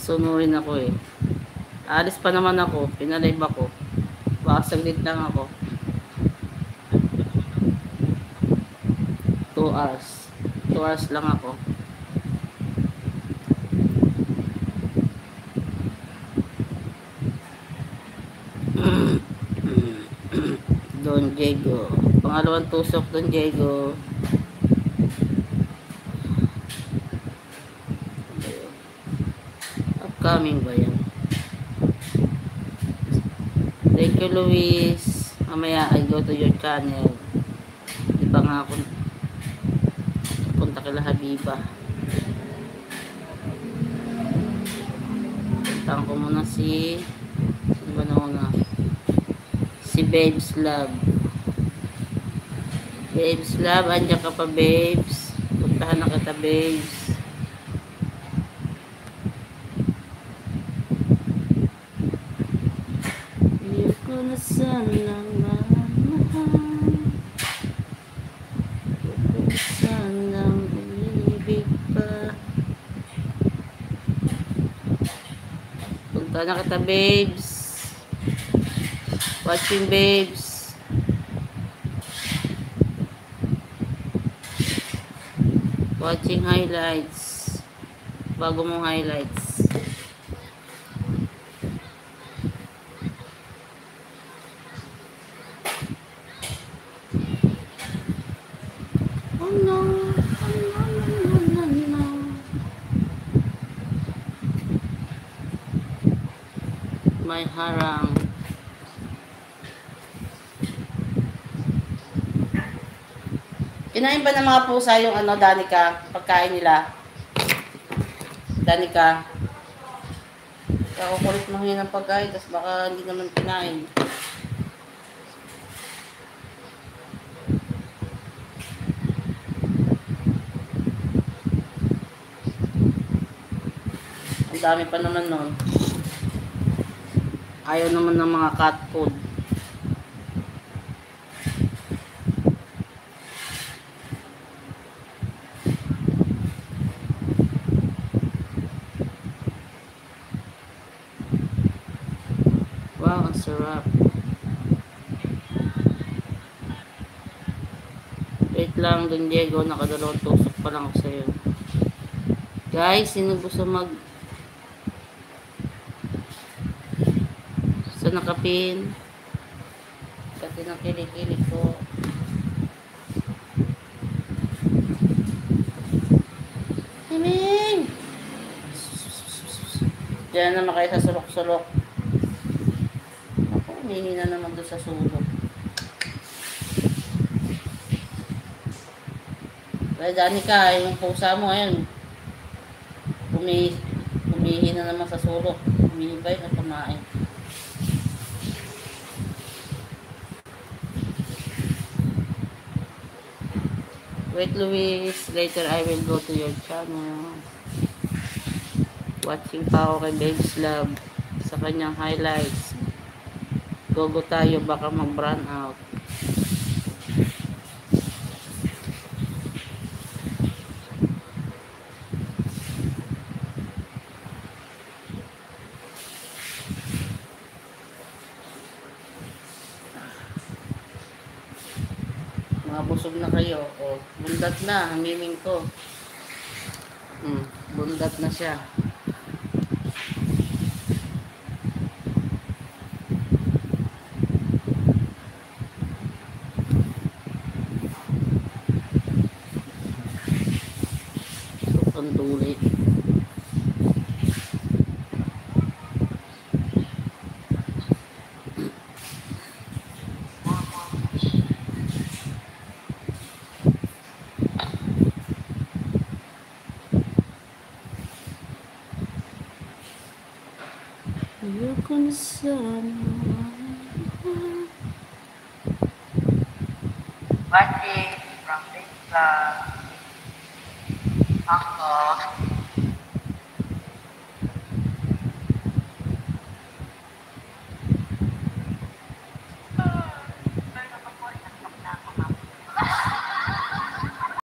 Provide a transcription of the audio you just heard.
Sunurin ako eh. Alis pa naman ako. Pinalive ako. Baka saglit lang ako. 2 hours. 2 hours lang ako. Don Diego. Pangalawang tusok, Don Diego. Upcoming ba yan? Thank you, Luis. Mamaya I go to your channel. Di pa nga ako punta kila Habiba. Puntaan ko muna si si Babes Love. Babes Love, andyan ka pa, Babes. Puntahan na kita, Babes. Hindi ko na sanang mamahal. Hindi ko sanang umibig pa. Puntahan na kita, Babes. Watching, Babes. Watching highlights. Bago mong highlights. Oh no. Oh no, no, no, no, no. May harang. Kinain ba ng mga pusa yung Danica? Pagkain nila? Danica. Ako kulit manghin ng pagkain, tapos baka hindi naman kinain. Ang dami pa naman nun. Ayaw naman ng mga cat food. Wow, ang sarap. Wait lang, Don Diego, nakadalawang tusok pa lang ako sa'yo. Guys, sino gusto sa nakapin? Kasi ng kilikili ko. Himing! Diyan naman kayo sa sulok-sulok. Hindi na naman doon sa sulok. Kaya Danica, yung pusa mo ngayon, humihi na naman sa sulok. Humihibay na kumain. Wait, Luis. Later I will go to your channel. Watching pa ako kay Babes Love sa kanyang highlights. Gogo tayo, baka mag-brand out. Mga busog na kayo. O, bundat na, hangiming ko. Bundat na siya. Panduli. Ayoko na sana. Watching from TikTok. Ako.